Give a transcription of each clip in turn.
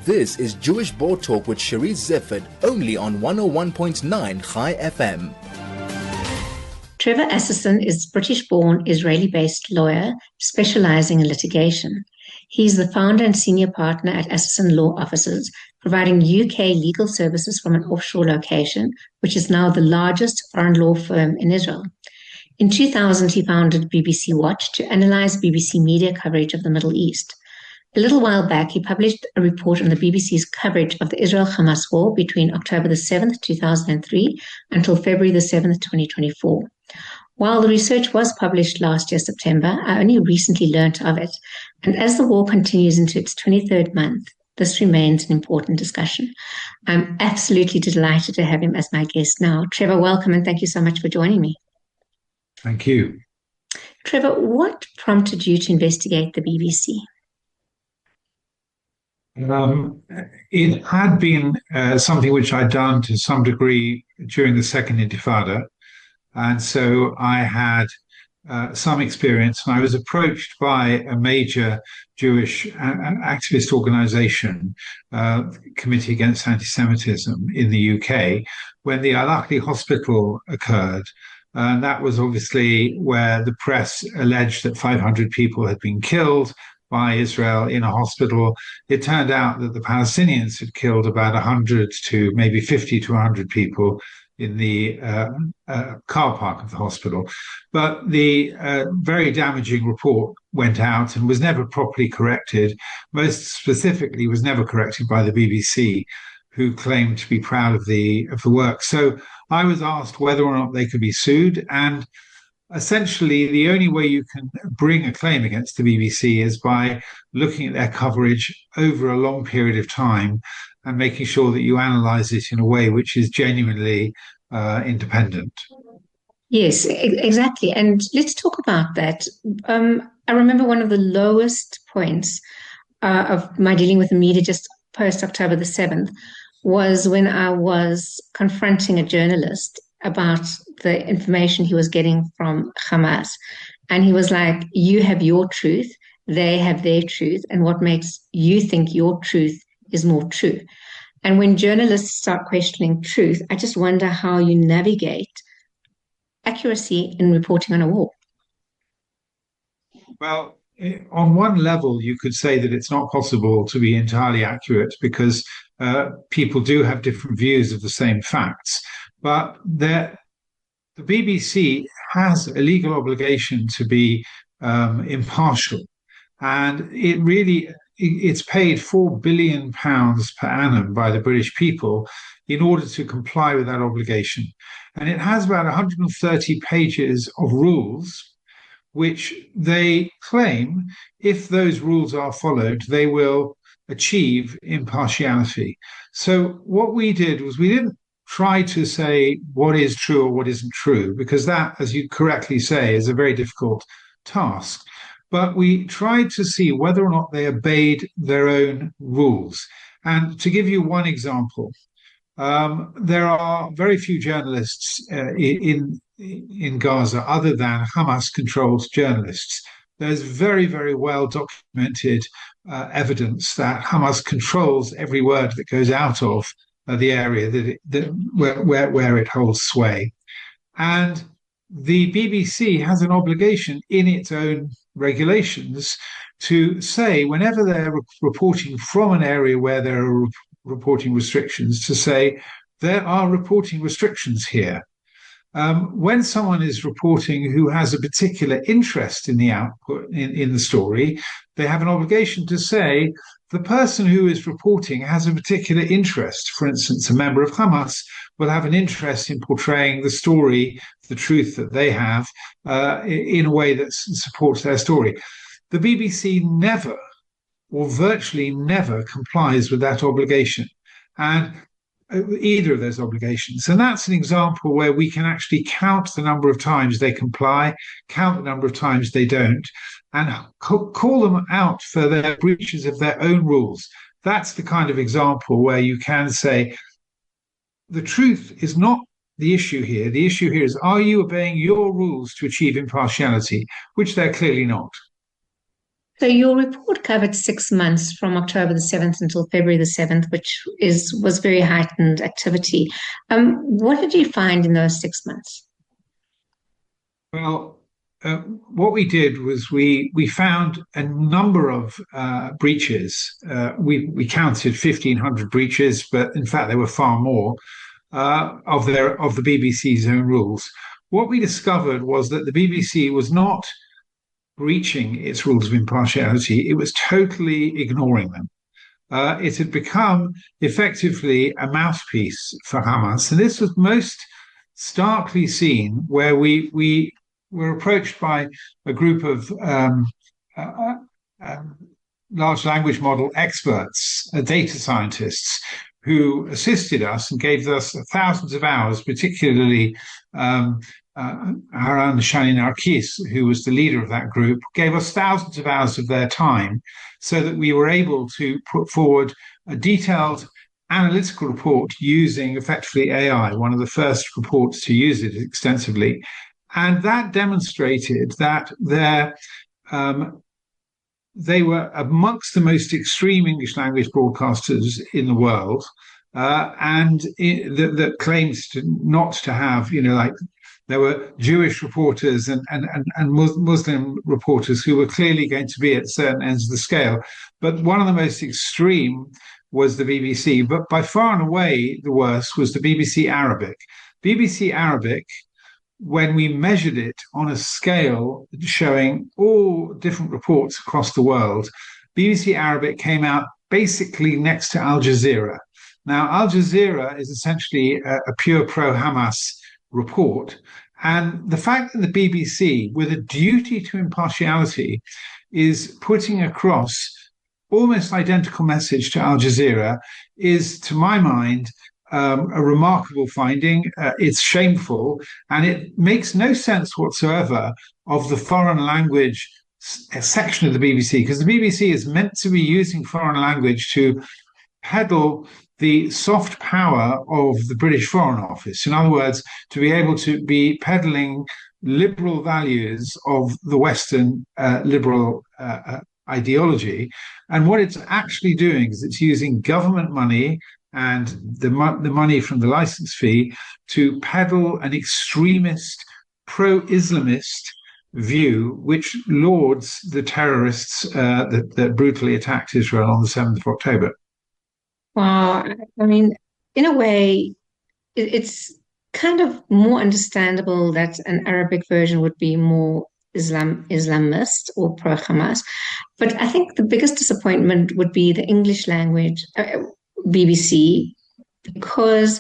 This is Jewish Board Talk with Cherise Zifford, only on 101.9 Chai FM. Trevor Asserson is a British-born, Israeli-based lawyer specializing in litigation. He's the founder and senior partner at Asserson Law Offices, providing UK legal services from an offshore location, which is now the largest foreign law firm in Israel. In 2000, he founded BBC Watch to analyze BBC media coverage of the Middle East. A little while back, he published a report on the BBC's coverage of the Israel-Hamas war between October the 7th, 2003 until February the 7th, 2024. While the research was published last year, September, I only recently learnt of it. And as the war continues into its 23rd month, this remains an important discussion. I'm absolutely delighted to have him as my guest now. Trevor, welcome, and thank you so much for joining me. Thank you. Trevor, what prompted you to investigate the BBC? It had been something which I'd done to some degree during the Second Intifada. And so I had some experience, and I was approached by a major Jewish activist organization, Committee Against Anti-Semitism in the UK, when the Al-Aqli hospital occurred. And that was obviously where the press alleged that 500 people had been killed by Israel in a hospital. It turned out that the Palestinians had killed about 100 to maybe 50 to 100 people in the car park of the hospital. But the very damaging report went out and was never properly corrected. Most specifically, was never corrected by the BBC, who claimed to be proud of the work. So I was asked whether or not they could be sued, and essentially, the only way you can bring a claim against the BBC is by looking at their coverage over a long period of time and making sure that you analyze it in a way which is genuinely independent. Yes, exactly. And let's talk about that. I remember one of the lowest points of my dealing with the media just post October the 7th was when I was confronting a journalist about the information he was getting from Hamas. And he was like, you have your truth, they have their truth, and what makes you think your truth is more true? And when journalists start questioning truth, I just wonder how you navigate accuracy in reporting on a war. Well, on one level, you could say that it's not possible to be entirely accurate because people do have different views of the same facts. But the BBC has a legal obligation to be impartial, and it's paid £4 billion per annum by the British people in order to comply with that obligation. And it has about 130 pages of rules, which they claim, if those rules are followed, they will achieve impartiality. So what we did was we didn't try to say what is true or what isn't true, because that, as you correctly say, is a very difficult task. But we tried to see whether or not they obeyed their own rules. And to give you one example, there are very few journalists in Gaza other than Hamas-controlled journalists. There's very, very well documented evidence that Hamas controls every word that goes out of the area where it holds sway. And the BBC has an obligation in its own regulations to say, whenever they're reporting from an area where there are reporting restrictions, to say there are reporting restrictions here. When someone is reporting who has a particular interest in the output, in the story, they have an obligation to say the person who is reporting has a particular interest. For instance, a member of Hamas will have an interest in portraying the story, the truth that they have, in a way that supports their story. The BBC never, or virtually never, complies with that obligation, and either of those obligations. And that's an example where we can actually count the number of times they comply, count the number of times they don't, and call them out for their breaches of their own rules. That's the kind of example where you can say, the truth is not the issue here. The issue here is, are you obeying your rules to achieve impartiality, which they're clearly not. So your report covered 6 months from October the 7th until February the 7th, which was very heightened activity. What did you find in those 6 months? Well, what we did was we found a number of breaches. We counted 1,500 breaches, but in fact there were far more of the BBC's own rules. What we discovered was that the BBC was not breaching its rules of impartiality; it was totally ignoring them. It had become effectively a mouthpiece for Hamas, and this was most starkly seen where we were approached by a group of uh, large language model experts, data scientists, who assisted us and gave us thousands of hours, particularly Haran Shani Narkis, who was the leader of that group, gave us thousands of hours of their time so that we were able to put forward a detailed analytical report using effectively AI, one of the first reports to use it extensively. And that demonstrated that they were amongst the most extreme English language broadcasters in the world, that claims not to have, like there were Jewish reporters and Muslim reporters who were clearly going to be at certain ends of the scale. But one of the most extreme was the BBC. But by far and away, the worst was the BBC Arabic. BBC Arabic, when we measured it on a scale showing all different reports across the world, BBC Arabic came out basically next to Al Jazeera. Now, Al Jazeera is essentially a pure pro-Hamas report. And the fact that the BBC, with a duty to impartiality, is putting across almost identical message to Al Jazeera is, to my mind, a remarkable finding. It's shameful, and it makes no sense whatsoever of the foreign language section of the BBC, because the BBC is meant to be using foreign language to peddle the soft power of the British Foreign Office. In other words, to be able to be peddling liberal values of the Western liberal ideology. And what it's actually doing is it's using government money and the money from the license fee to peddle an extremist, pro-Islamist view, which lauds the terrorists that brutally attacked Israel on the 7th of October. Wow. I mean, in a way, it's kind of more understandable that an Arabic version would be more Islamist or pro-Hamas. But I think the biggest disappointment would be the English language BBC, because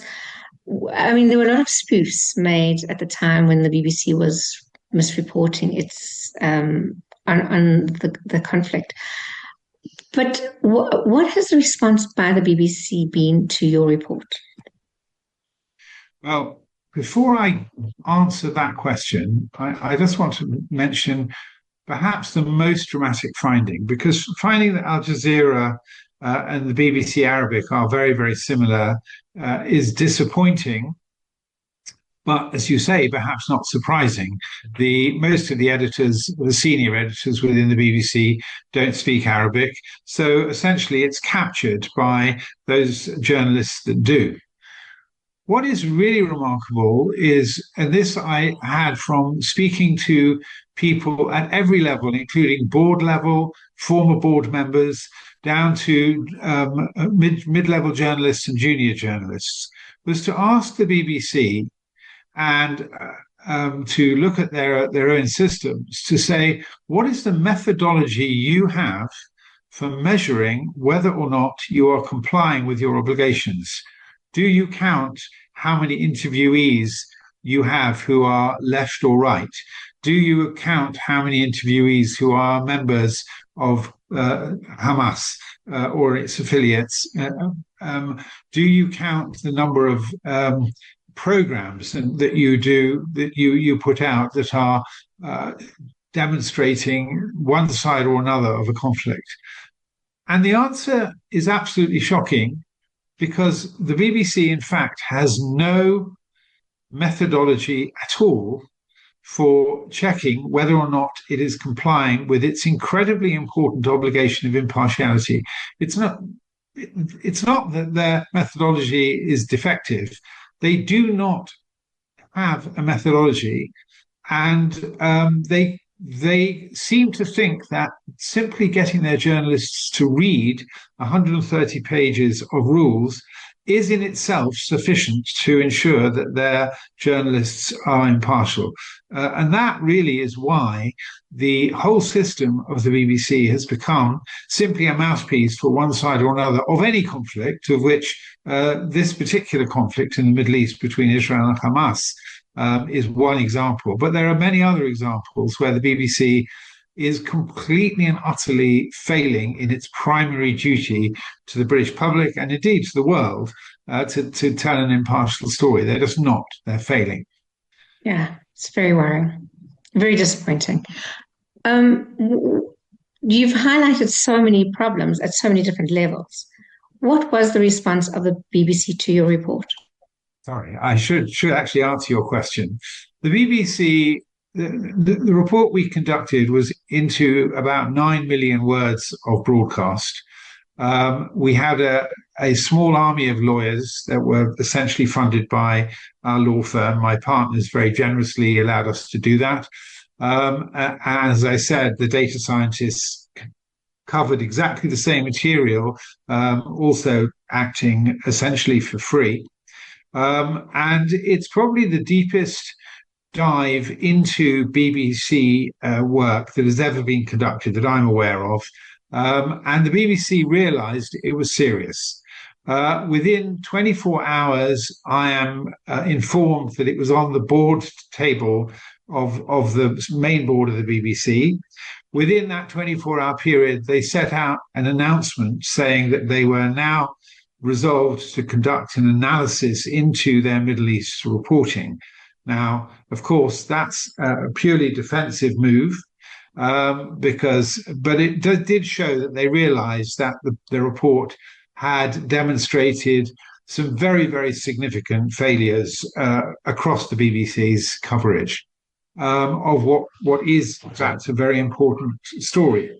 I mean there were a lot of spoofs made at the time when the BBC was misreporting its on the conflict. But what has the response by the BBC been to your report? Well, before I answer that question, I just want to mention perhaps the most dramatic finding, because finding that Al Jazeera and the BBC Arabic are very, very similar is disappointing. But as you say, perhaps not surprising. Most of the editors, the senior editors within the BBC, don't speak Arabic. So essentially, it's captured by those journalists that do. What is really remarkable is, and this I had from speaking to people at every level, including board level, former board members, down to mid-level journalists and junior journalists, was to ask the BBC and to look at their own systems to say, what is the methodology you have for measuring whether or not you are complying with your obligations? Do you count how many interviewees you have who are left or right? Do you count how many interviewees who are members of Hamas or its affiliates? Do you count the number of programs that you put out that are demonstrating one side or another of a conflict? And the answer is absolutely shocking, because the BBC, in fact, has no methodology at all for checking whether or not it is complying with its incredibly important obligation of impartiality. It's not that their methodology is defective. They do not have a methodology, and they seem to think that simply getting their journalists to read 130 pages of rules is in itself sufficient to ensure that their journalists are impartial. And that really is why the whole system of the BBC has become simply a mouthpiece for one side or another of any conflict, of which this particular conflict in the Middle East between Israel and Hamas is one example. But there are many other examples where the BBC is completely and utterly failing in its primary duty to the British public and indeed to the world to tell an impartial story. They're just not. They're failing. Yeah, it's very worrying, very disappointing. You've highlighted so many problems at so many different levels. What was the response of the BBC to your report? Sorry, I should actually answer your question. The BBC, the report we conducted was into about 9 million words of broadcast. We had a small army of lawyers that were essentially funded by our law firm. My partners very generously allowed us to do that. As I said, the data scientists covered exactly the same material, also acting essentially for free. And it's probably the deepest dive into BBC work that has ever been conducted that I'm aware of. And the BBC realized it was serious. Within 24 hours, I am informed that it was on the board table of the main board of the BBC. Within that 24-hour period, they set out an announcement saying that they were now resolved to conduct an analysis into their Middle East reporting. Now, of course, that's a purely defensive move, but it did show that they realized that the report had demonstrated some very, very significant failures across the BBC's coverage of what is, in fact, a very important story.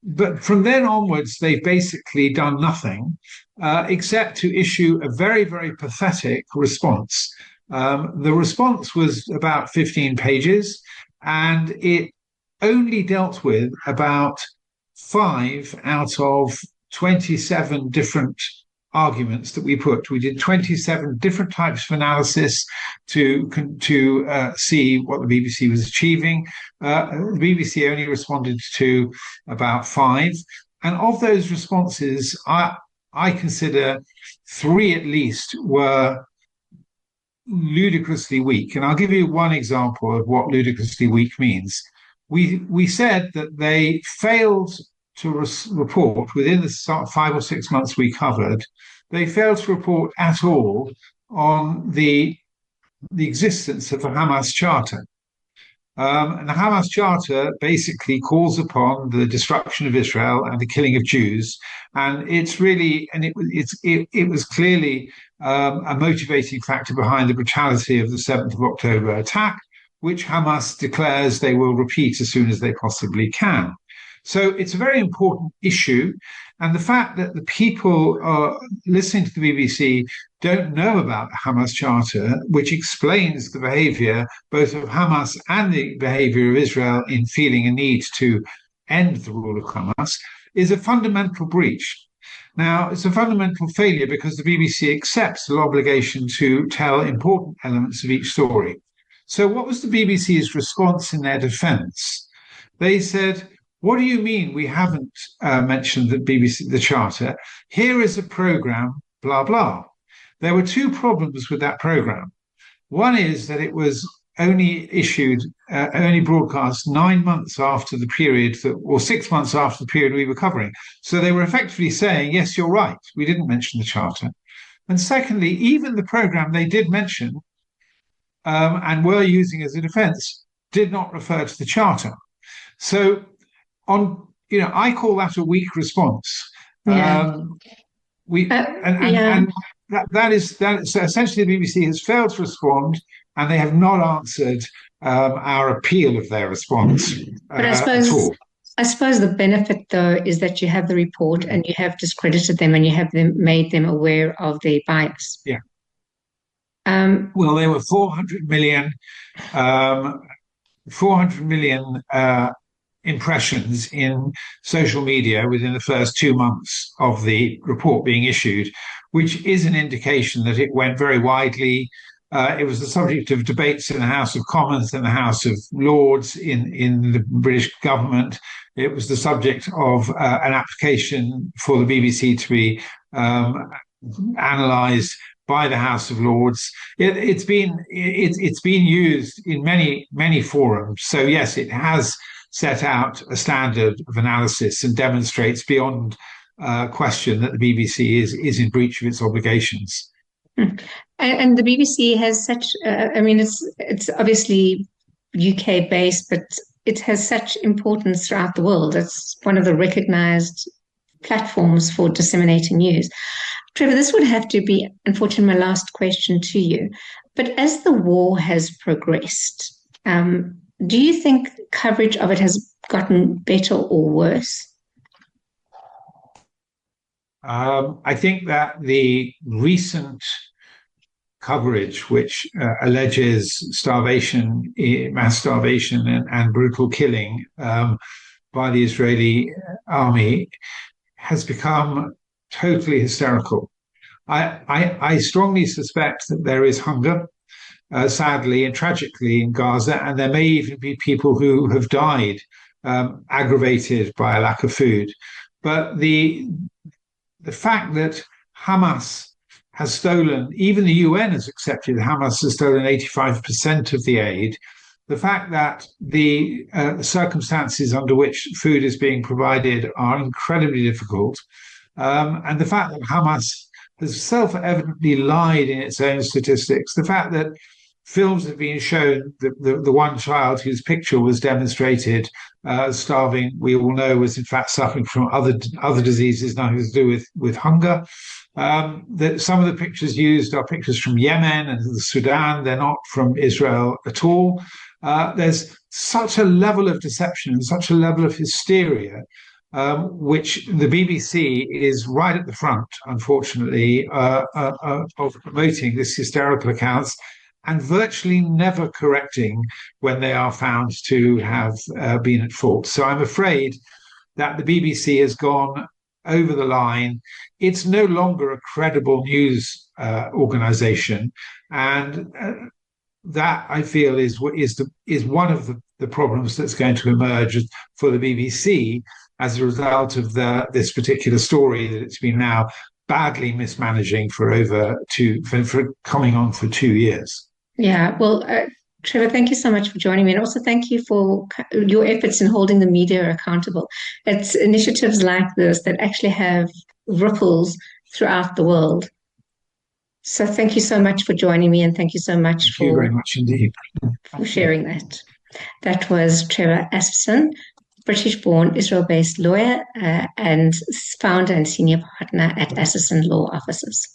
But from then onwards, they've basically done nothing except to issue a very, very pathetic response. The response was about 15 pages, and it only dealt with about 5 out of 27 different arguments that we put. We did 27 different types of analysis to see what the BBC was achieving. The BBC only responded to about 5. And of those responses, I consider 3 at least were ludicrously weak. And I'll give you one example of what ludicrously weak means. We said that they failed to report within the 5 or 6 months we covered. They failed to report at all on the existence of the Hamas Charter. And the Hamas Charter basically calls upon the destruction of Israel and the killing of Jews. And it's really, and it was clearly a motivating factor behind the brutality of the 7th of October attack, which Hamas declares they will repeat as soon as they possibly can. So it's a very important issue. And the fact that the people listening to the BBC don't know about the Hamas Charter, which explains the behavior both of Hamas and the behavior of Israel in feeling a need to end the rule of Hamas, is a fundamental breach. Now, it's a fundamental failure because the BBC accepts an obligation to tell important elements of each story. So what was the BBC's response in their defense? They said, what do you mean we haven't mentioned the Charter? Here is a program, blah, blah. There were 2 problems with that program. One is that it was only broadcast 9 months after the period, or 6 months after the period we were covering. So they were effectively saying, yes, you're right, we didn't mention the Charter. And secondly, even the program they did mention and were using as a defense did not refer to the Charter. So I call that a weak response. Yeah. And So essentially the BBC has failed to respond, and they have not answered our appeal of their response But at all. I suppose the benefit, though, is that you have the report and you have discredited them and you have made them aware of their bias. Yeah. Well, there were 400 million impressions in social media within the first 2 months of the report being issued, which is an indication that it went very widely. It was the subject of debates in the House of Commons and the House of Lords in the British government. It was the subject of an application for the BBC to be analysed by the House of Lords. It's been used in many forums. So yes, it has set out a standard of analysis and demonstrates beyond question that the BBC is in breach of its obligations. And the BBC has such, it's obviously UK based, but it has such importance throughout the world. It's one of the recognized platforms for disseminating news. Trevor, this would have to be, unfortunately, my last question to you. But as the war has progressed, do you think coverage of it has gotten better or worse? I think that the recent coverage, which alleges starvation, mass starvation, and brutal killing by the Israeli army, has become totally hysterical. I strongly suspect that there is hunger, sadly and tragically, in Gaza, and there may even be people who have died aggravated by a lack of food. But the fact that Hamas has stolen, even the UN has accepted Hamas has stolen 85% of the aid. The fact that the circumstances under which food is being provided are incredibly difficult, and the fact that Hamas has self-evidently lied in its own statistics, the fact that films have been shown, the one child whose picture was demonstrated starving, we all know was in fact suffering from other diseases, nothing to do with hunger. That some of the pictures used are pictures from Yemen and the Sudan. They're not from Israel at all. There's such a level of deception and such a level of hysteria, which the BBC is right at the front, unfortunately, of promoting this hysterical accounts and virtually never correcting when they are found to have been at fault. So I'm afraid that the BBC has gone over the line. It's no longer a credible news organization, and that I feel is one of the problems that's going to emerge for the BBC as a result of this particular story that it's been now badly mismanaging for coming on for 2 years. Yeah, well, Trevor, thank you so much for joining me. And also thank you for your efforts in holding the media accountable. It's initiatives like this that actually have ripples throughout the world. So thank you so much for joining me, and thank you so much Thank you very much indeed for sharing that. That was Trevor Asserson, British-born, Israel-based lawyer and founder and senior partner at Asserson Law Offices.